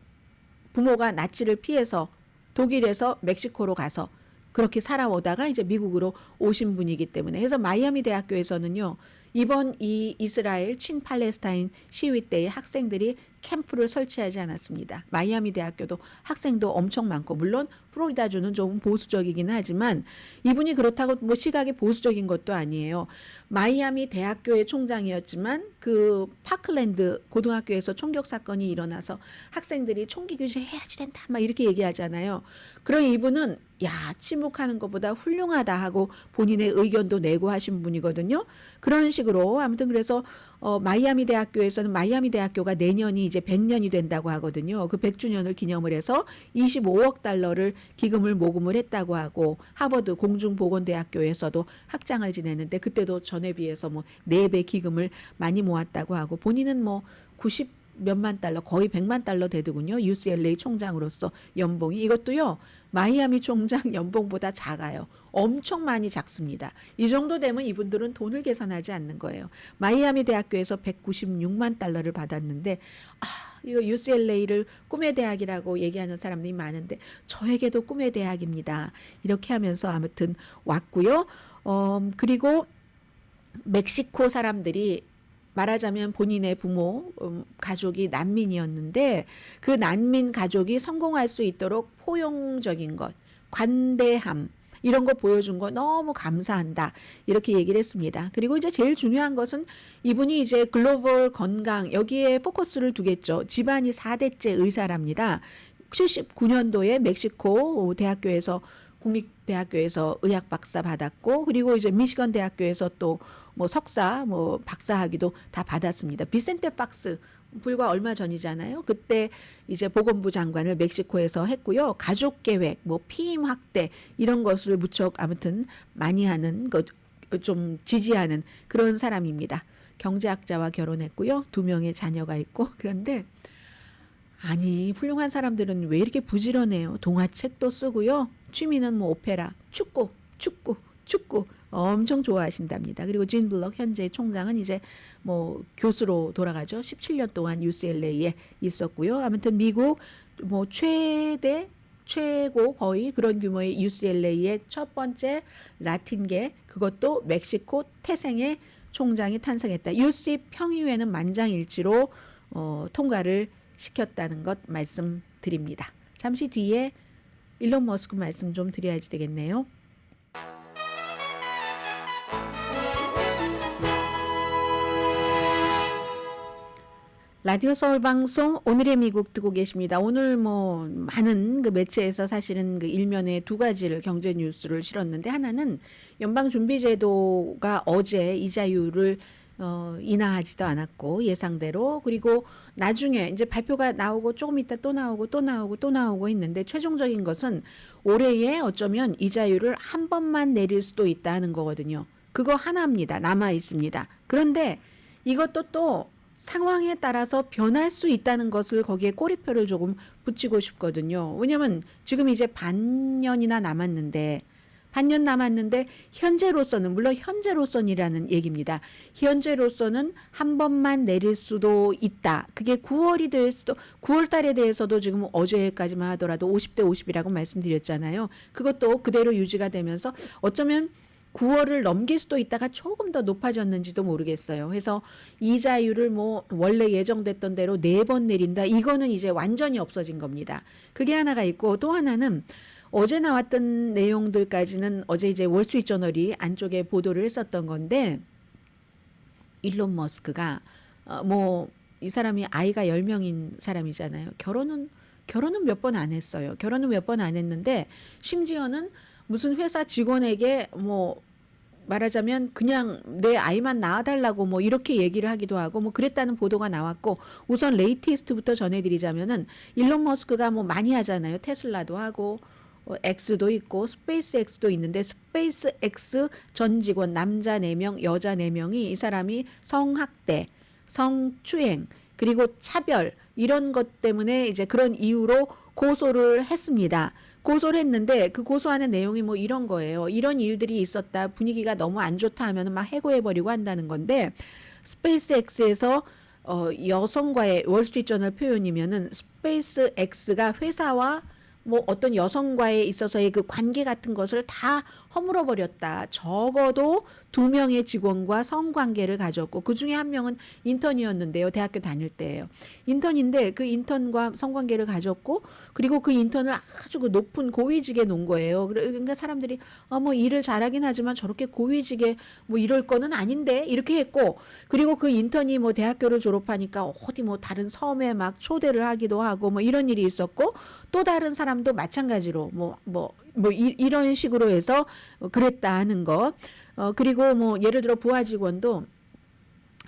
Speaker 2: 부모가 나치를 피해서 독일에서 멕시코로 가서 그렇게 살아오다가 이제 미국으로 오신 분이기 때문에, 그래서 마이애미 대학교에서는요 이번 이 이스라엘 친팔레스타인 시위 때에 학생들이 캠프를 설치하지 않았습니다. 마이애미 대학교도 학생도 엄청 많고, 물론 플로리다주는 조금 보수적이긴 하지만 이분이 그렇다고 뭐 시각이 보수적인 것도 아니에요. 마이애미 대학교의 총장이었지만 그 파클랜드 고등학교에서 총격 사건이 일어나서 학생들이 총기 규제해야지 된다 막 이렇게 얘기하잖아요. 그런 이분은 야, 침묵하는 것보다 훌륭하다 하고 본인의 의견도 내고 하신 분이거든요. 그런 식으로 아무튼 그래서 마이애미 대학교에서는 마이애미 대학교가 내년이 이제 100년이 된다고 하거든요. 그 100주년을 기념을 해서 25억 달러를 기금을 모금을 했다고 하고, 하버드 공중보건대학교에서도 학장을 지냈는데 그때도 전에 비해서 뭐 4배 기금을 많이 모았다고 하고, 본인은 뭐 90 몇만 달러 거의 100만 달러 되더군요. UCLA 총장으로서 연봉이. 이것도요 마이애미 총장 연봉보다 작아요. 엄청 많이 작습니다. 이 정도 되면 이분들은 돈을 계산하지 않는 거예요. 마이애미 대학교에서 196만 달러를 받았는데 이거 UCLA를 꿈의 대학이라고 얘기하는 사람들이 많은데 저에게도 꿈의 대학입니다. 이렇게 하면서 아무튼 왔고요. 그리고 멕시코 사람들이 말하자면 본인의 부모, 가족이 난민이었는데 그 난민 가족이 성공할 수 있도록 포용적인 것, 관대함 이런 거 보여준 거 너무 감사한다 이렇게 얘기를 했습니다. 그리고 이제 제일 중요한 것은 이분이 이제 글로벌 건강 여기에 포커스를 두겠죠. 집안이 4대째 의사랍니다. 79년도에 멕시코 대학교에서 국립대학교에서 의학 박사 받았고, 그리고 이제 미시건 대학교에서 또 뭐 석사, 뭐 박사학위도 다 받았습니다. 비센테 박스 불과 얼마 전이잖아요. 그때 이제 보건부 장관을 멕시코에서 했고요. 가족 계획, 뭐 피임 확대 이런 것을 무척 아무튼 많이 하는 것 좀 지지하는 그런 사람입니다. 경제학자와 결혼했고요. 2명의 자녀가 있고. 그런데 아니 훌륭한 사람들은 왜 이렇게 부지런해요. 동화책도 쓰고요. 취미는 뭐 오페라, 축구 엄청 좋아하신답니다. 그리고 진 블럭 현재 총장은 이제 뭐 교수로 돌아가죠. 17년 동안 UCLA에 있었고요. 아무튼 미국 뭐 최고 거의 그런 규모의 UCLA의 첫 번째 라틴계, 그것도 멕시코 태생의 총장이 탄생했다. UC 평의회는 만장일치로 통과를 시켰다는 것 말씀드립니다. 잠시 뒤에 일론 머스크 말씀 좀 드려야지 되겠네요. 라디오 서울 방송 오늘의 미국 듣고 계십니다. 오늘 뭐 많은 그 매체에서 사실은 그 일면에 2가지를 경제 뉴스를 실었는데, 하나는 연방준비제도가 어제 이자율을 인하하지도 않았고 예상대로, 그리고 나중에 이제 발표가 나오고 조금 있다 또 나오고 있는데, 최종적인 것은 올해에 어쩌면 이자율을 한 번만 내릴 수도 있다는 거거든요. 그거 하나입니다. 남아 있습니다. 그런데 이것도 또 상황에 따라서 변할 수 있다는 것을 거기에 꼬리표를 조금 붙이고 싶거든요. 왜냐면 지금 이제 반년 남았는데 현재로서는, 물론 현재로서는이라는 얘기입니다. 현재로서는 한 번만 내릴 수도 있다. 그게 9월이 될 수도, 9월 달에 대해서도 지금 어제까지만 하더라도 50대 50이라고 말씀드렸잖아요. 그것도 그대로 유지가 되면서 어쩌면 9월을 넘길 수도 있다가 조금 더 높아졌는지도 모르겠어요. 그래서 이자율을 뭐 원래 예정됐던 대로 4번 내린다. 이거는 이제 완전히 없어진 겁니다. 그게 하나가 있고, 또 하나는 어제 나왔던 내용들까지는 어제 이제 월스트리트저널이 안쪽에 보도를 했었던 건데, 일론 머스크가 뭐 이 사람이 아이가 10명인 사람이잖아요. 결혼은 몇 번 안 했어요. 결혼은 몇 번 안 했는데, 심지어는 무슨 회사 직원에게 뭐 말하자면 그냥 내 아이만 낳아달라고 뭐 이렇게 얘기를 하기도 하고 뭐 그랬다는 보도가 나왔고, 우선 레이티스트부터 전해드리자면은 일론 머스크가 뭐 많이 하잖아요. 테슬라도 하고 X도 있고 스페이스 X도 있는데, 스페이스 X 전 직원 남자 4명 여자 4명이 이 사람이 성학대, 성추행, 그리고 차별 이런 것 때문에 이제 그런 이유로 고소를 했습니다. 고소를 했는데 그 고소하는 내용이 뭐 이런 거예요. 이런 일들이 있었다. 분위기가 너무 안 좋다 하면 막 해고해버리고 한다는 건데, 스페이스 X에서 여성과의, 월스트리트저널 표현이면은 스페이스 X가 회사와 뭐 어떤 여성과에 있어서의 그 관계 같은 것을 다 허물어 버렸다. 적어도 2명의 직원과 성관계를 가졌고, 그 중에 1명은 인턴이었는데요. 대학교 다닐 때예요. 인턴인데 그 인턴과 성관계를 가졌고, 그리고 그 인턴을 아주 그 높은 고위직에 놓은 거예요. 그러니까 사람들이 뭐 일을 잘하긴 하지만 저렇게 고위직에 뭐 이럴 거는 아닌데 이렇게 했고, 그리고 그 인턴이 뭐 대학교를 졸업하니까 어디 뭐 다른 섬에 막 초대를 하기도 하고 뭐 이런 일이 있었고, 또 다른 사람도 마찬가지로 이런 식으로 해서 그랬다 하는 거. 그리고 뭐 예를 들어 부하 직원도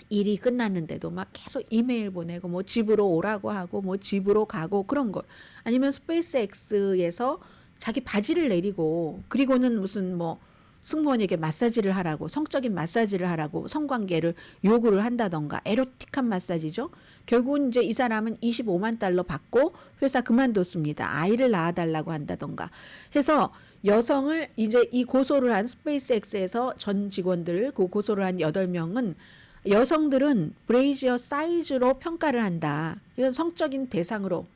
Speaker 2: 일이 끝났는데도 막 계속 이메일 보내고 뭐 집으로 오라고 하고 뭐 집으로 가고 그런 거. 아니면 스페이스 X에서 자기 바지를 내리고, 그리고는 무슨 뭐 승무원에게 마사지를 하라고, 성적인 마사지를 하라고 성관계를 요구를 한다던가, 에로틱한 마사지죠. 결국은 이제 이 사람은 $25만 받고 회사 그만뒀습니다. 아이를 낳아달라고 한다던가 해서 여성을 이제 이 고소를 한 스페이스 X에서 전 직원들, 그 고소를 한 8명은 여성들은 브레이지어 사이즈로 평가를 한다. 이건 성적인 대상으로,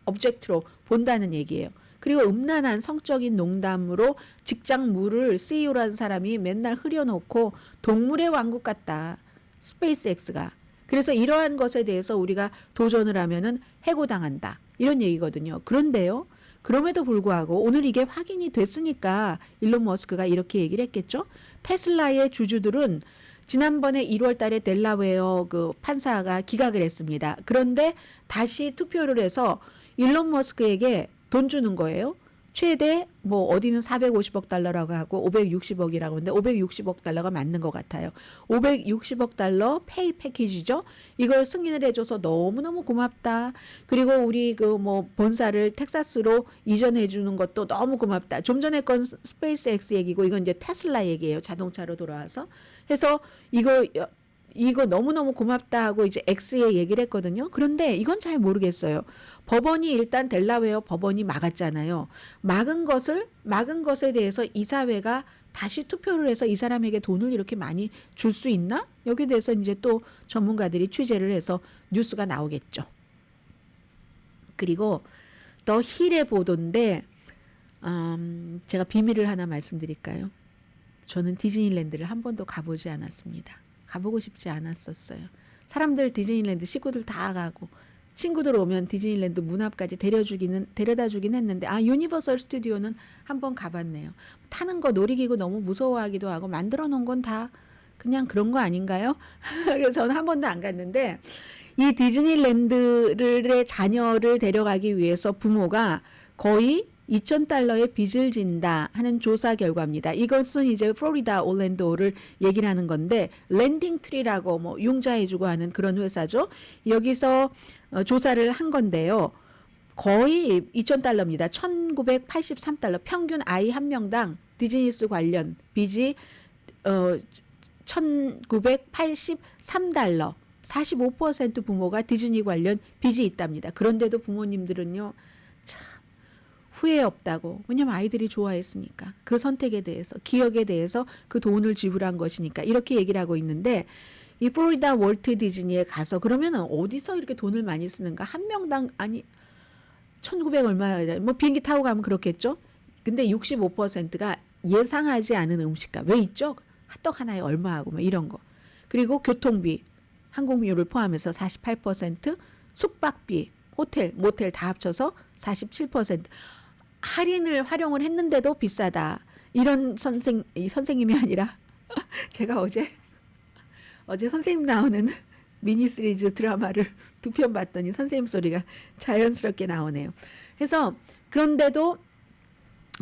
Speaker 2: object로 본다는 얘기예요. 그리고 음란한 성적인 농담으로 직장물을 CEO라는 사람이 맨날 흐려놓고 동물의 왕국 같다. 스페이스 X가. 그래서 이러한 것에 대해서 우리가 도전을 하면은 해고당한다. 이런 얘기거든요. 그런데요, 그럼에도 불구하고 오늘 이게 확인이 됐으니까 일론 머스크가 이렇게 얘기를 했겠죠. 테슬라의 주주들은 지난번에 1월 달에 델라웨어 그 판사가 기각을 했습니다. 그런데 다시 투표를 해서 일론 머스크에게 돈 주는 거예요. 최대 뭐 어디는 450억 달러라고 하고 560억이라고 하는데 560억 달러가 맞는 것 같아요. 560억 달러 페이 패키지죠. 이걸 승인을 해줘서 너무너무 고맙다. 그리고 우리 그 뭐 본사를 텍사스로 이전해 주는 것도 너무 고맙다. 좀 전에 건 스페이스 X 얘기고 이건 이제 테슬라 얘기예요. 자동차로 돌아와서. 해서 이거 이거 너무너무 고맙다 하고 이제 X에 얘기를 했거든요. 그런데 이건 잘 모르겠어요. 법원이 일단 델라웨어 법원이 막았잖아요. 막은 것에 대해서 이사회가 다시 투표를 해서 이 사람에게 돈을 이렇게 많이 줄 수 있나? 여기에 대해서 이제 또 전문가들이 취재를 해서 뉴스가 나오겠죠. 그리고 더 힐의 보도인데 제가 비밀을 하나 말씀드릴까요? 저는 디즈니랜드를 한 번도 가보지 않았습니다. 가보고 싶지 않았었어요. 사람들 디즈니랜드 식구들 다 가고 친구들 오면 디즈니랜드 문 앞까지 데려다 주긴 했는데 유니버설 스튜디오는 한 번 가봤네요. 타는 거 놀이기구 너무 무서워하기도 하고 만들어 놓은 건 다 그냥 그런 거 아닌가요? 그래서 저는 한 번도 안 갔는데 이 디즈니랜드의 자녀를 데려가기 위해서 부모가 거의 $2,000의 빚을 진다 하는 조사 결과입니다. 이것은 이제 플로리다 올랜도를 얘기를 하는 건데 랜딩 트리라고 뭐 융자해주고 하는 그런 회사죠. 여기서 조사를 한 건데요. 거의 $2,000입니다. $1,983 평균 아이 한 명당 디즈니스 관련 빚이 $1,983 45% 부모가 디즈니 관련 빚이 있답니다. 그런데도 부모님들은요. 참 후회 없다고. 왜냐면 아이들이 좋아했으니까. 그 선택에 대해서 기억에 대해서 그 돈을 지불한 것이니까 이렇게 얘기를 하고 있는데 이 플로리다 월트 디즈니에 가서 그러면은 어디서 이렇게 돈을 많이 쓰는가? 한 명당 1,900 얼마 뭐 비행기 타고 가면 그렇겠죠. 근데 65%가 예상하지 않은 음식값. 왜 있죠? 핫도그 하나에 얼마하고 뭐 이런 거. 그리고 교통비, 항공비를 포함해서 48%, 숙박비, 호텔, 모텔 다 합쳐서 47%. 할인을 활용을 했는데도 비싸다. 이런 선생님이 아니라 제가 어제 선생님 나오는 미니 시리즈 드라마를 2편 봤더니 선생님 소리가 자연스럽게 나오네요. 그래서 그런데도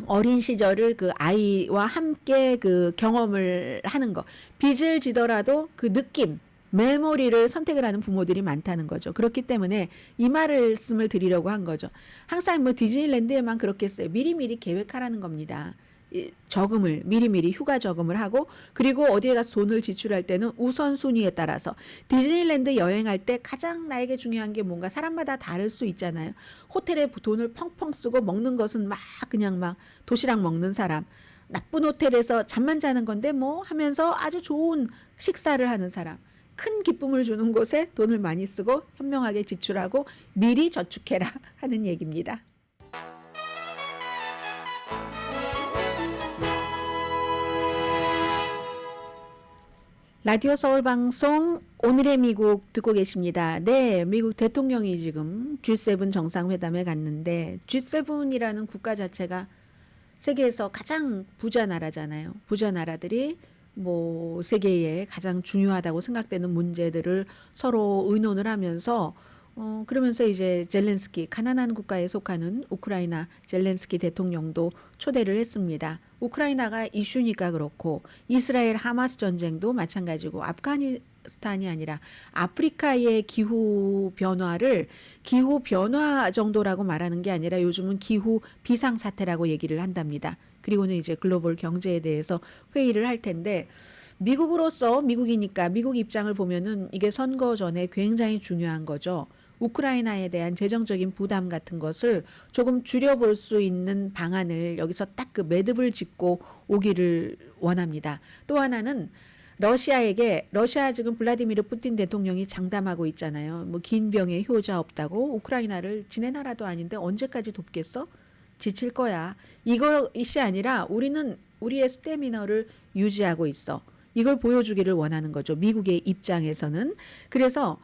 Speaker 2: 어린 시절을 그 아이와 함께 그 경험을 하는 거, 빚을 지더라도 그 느낌, 메모리를 선택을 하는 부모들이 많다는 거죠. 그렇기 때문에 이 말씀을 드리려고 한 거죠. 항상 뭐 디즈니랜드에만 그렇겠어요. 미리미리 계획하라는 겁니다. 저금을 미리미리 휴가 저금을 하고 그리고 어디에 가서 돈을 지출할 때는 우선순위에 따라서 디즈니랜드 여행할 때 가장 나에게 중요한 게 뭔가 사람마다 다를 수 있잖아요. 호텔에 돈을 펑펑 쓰고 먹는 것은 그냥 막 도시락 먹는 사람, 나쁜 호텔에서 잠만 자는 건데 뭐 하면서 아주 좋은 식사를 하는 사람, 큰 기쁨을 주는 곳에 돈을 많이 쓰고 현명하게 지출하고 미리 저축해라 하는 얘기입니다. 라디오 서울 방송 오늘의 미국 듣고 계십니다. 네, 미국 대통령이 지금 G7 정상회담에 갔는데 G7이라는 국가 자체가 세계에서 가장 부자 나라잖아요. 부자 나라들이 뭐 세계에 가장 중요하다고 생각되는 문제들을 서로 의논을 하면서 그러면서 이제 젤렌스키 가난한 국가에 속하는 우크라이나 젤렌스키 대통령도 초대를 했습니다. 우크라이나가 이슈니까 그렇고 이스라엘 하마스 전쟁도 마찬가지고 아프가니스탄이 아니라 아프리카의 기후 변화를 기후 변화 정도라고 말하는 게 아니라 요즘은 기후 비상사태라고 얘기를 한답니다. 그리고는 이제 글로벌 경제에 대해서 회의를 할 텐데 미국으로서 미국이니까 미국 입장을 보면은 이게 선거 전에 굉장히 중요한 거죠. 우크라이나에 대한 재정적인 부담 같은 것을 조금 줄여볼 수 있는 방안을 여기서 딱 그 매듭을 짓고 오기를 원합니다. 또 하나는 러시아 지금 블라디미르 푸틴 대통령이 장담하고 있잖아요. 뭐 긴 병에 효자 없다고 우크라이나를 지네 나라도 아닌데 언제까지 돕겠어? 지칠 거야. 이것이 아니라 우리는 우리의 스태미너를 유지하고 있어. 이걸 보여주기를 원하는 거죠. 미국의 입장에서는. 그래서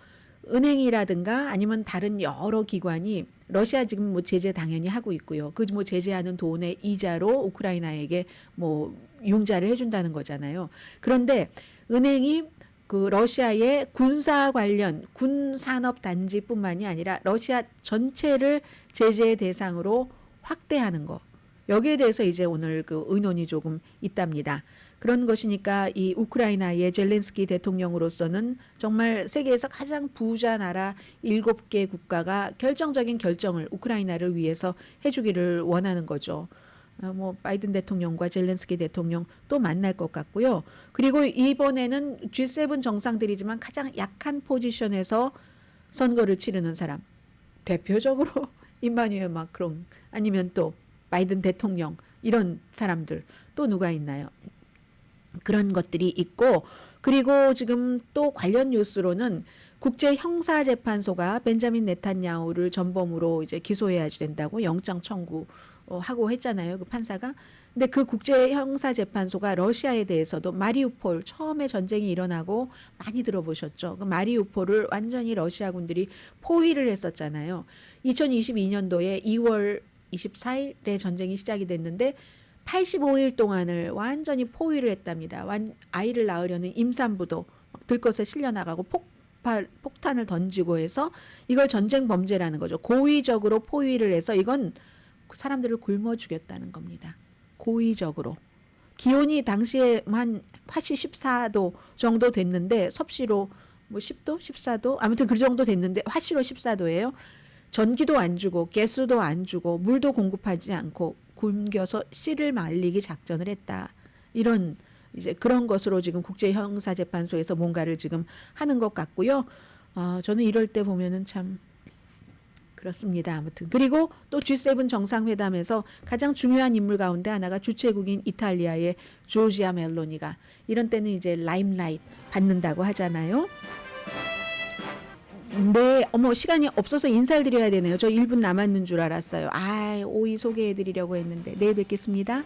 Speaker 2: 은행이라든가 아니면 다른 여러 기관이 러시아 지금 뭐 제재 당연히 하고 있고요. 그 뭐 제재하는 돈의 이자로 우크라이나에게 뭐 융자를 해준다는 거잖아요. 그런데 은행이 그 러시아의 군사 관련 군산업 단지뿐만이 아니라 러시아 전체를 제재 대상으로 확대하는 거. 여기에 대해서 이제 오늘 그 의논이 조금 있답니다. 그런 것이니까 이 우크라이나의 젤렌스키 대통령으로서는 정말 세계에서 가장 부자 나라 7개 국가가 결정적인 결정을 우크라이나를 위해서 해주기를 원하는 거죠. 뭐 바이든 대통령과 젤렌스키 대통령 또 만날 것 같고요. 그리고 이번에는 G7 정상들이지만 가장 약한 포지션에서 선거를 치르는 사람. 대표적으로 임마누엘 마크롱 아니면 또 바이든 대통령 이런 사람들 또 누가 있나요? 그런 것들이 있고 그리고 지금 또 관련 뉴스로는 국제형사재판소가 벤자민 네탄야후를 전범으로 이제 기소해야 된다고 영장 청구하고 했잖아요. 그 판사가. 근데 그 국제형사재판소가 러시아에 대해서도 마리우폴 처음에 전쟁이 일어나고 많이 들어보셨죠. 그 마리우폴을 완전히 러시아군들이 포위를 했었잖아요. 2022년도에 2월 24일에 전쟁이 시작이 됐는데 85일 동안을 완전히 포위를 했답니다. 아이를 낳으려는 임산부도 막 들것에 실려나가고 폭탄을 던지고 해서 이걸 전쟁 범죄라는 거죠. 고의적으로 포위를 해서 이건 사람들을 굶어 죽였다는 겁니다. 고의적으로. 기온이 당시에 한 화씨 14도 정도 됐는데 섭씨로 뭐 10도, 14도 아무튼 그 정도 됐는데 화씨로 14도예요. 전기도 안 주고 가스도 안 주고 물도 공급하지 않고 굶겨서 씨를 말리기 작전을 했다. 이런 이제 그런 것으로 지금 국제형사재판소에서 뭔가를 지금 하는 것 같고요. 저는 이럴 때 보면은 참 그렇습니다. 아무튼 그리고 또 G7 정상회담에서 가장 중요한 인물 가운데 하나가 주최국인 이탈리아의 조지아 멜로니가 이런 때는 이제 라임라이트 받는다고 하잖아요. 네, 어머 시간이 없어서 인사를 드려야 되네요. 저 1분 남았는 줄 알았어요. 오이 소개해드리려고 했는데 내일 뵙겠습니다.